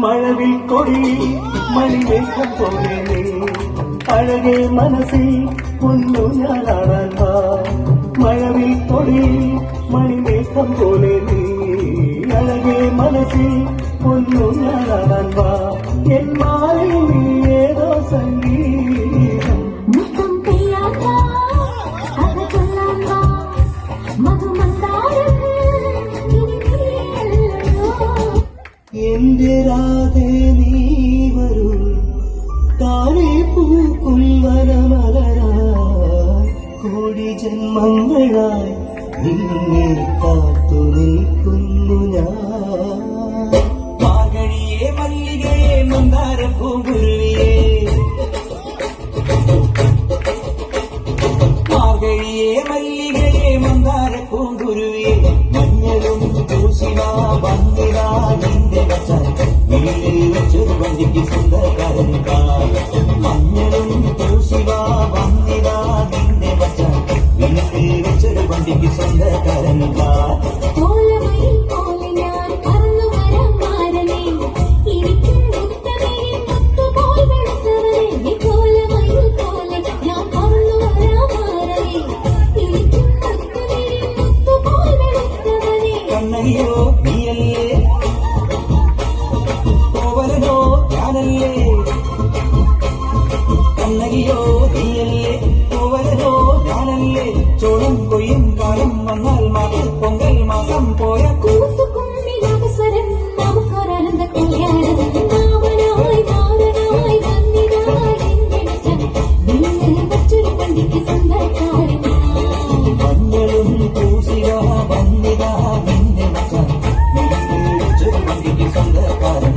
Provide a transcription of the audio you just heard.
മഴവിൽ കൊടിയിൽ മണിമേഘം പോലെ നീ അഴകെ മനസ്സിൽ ഒന്നു ഞാനാടാൻ വാ. മഴവിൽ കൊടിയിൽ മണിമേഘം പോലെ നീ അഴകെ മനസ്സിൽ ഒന്നു ഞാനാടാൻ വാ. എൻ മാറിൽ നീ ഏതോ സംഗീതം എന്റെ രാധേ നീ വരൂ താഴെ പൂക്കും വനമലരായി കോടി ജന്മങ്ങളായി നിന്നെ കാത്തു നിൽക്കുന്നു ഞാൻ. മാർഗഴിയെ മല്ലികയെ മന്ദാര പൂങ്കുരുവിയെ മാർഗഴിയെ മല്ലികയെ മന്ദാര പൂങ്കുരുവിയെ മഞ്ഞളും പൂശിവാ വന്നിടാ നിന്റെ വച്ചാൽ വീട്ടിൽ വെച്ചൊരു വണ്ടിക്ക് സ്വന്തക്കാരൻ മഞ്ഞളും പൂശിവാ വന്നിടാ നിന്റെ വച്ചാൽ വീട്ടിൽ വെച്ചൊരു വണ്ടിക്ക് സ്വന്തക്കാരൻ കണ്ണകിയോ നീയല്ലേ കോവലനോ ഞാനല്ലേ കണ്ണകിയോ നീയല്ലേ കോവലനോ ഞാനല്ലേ ചോളം കൊയ്യും കാലം വന്നാൽ മാതിൽ പൊങ്കൽ മാസം പോയ കൂത്തുകുമ്മിനാഗസ്വരം നമുക്കൊരാനന്ദ മഞ്ഞളും പൂശിക വന്നിതാ നിന്റെ മച്ച വീട്ടിൽ വെച്ചൊരു വണ്ടിക്ക് സ്വന്തക്കാരൻ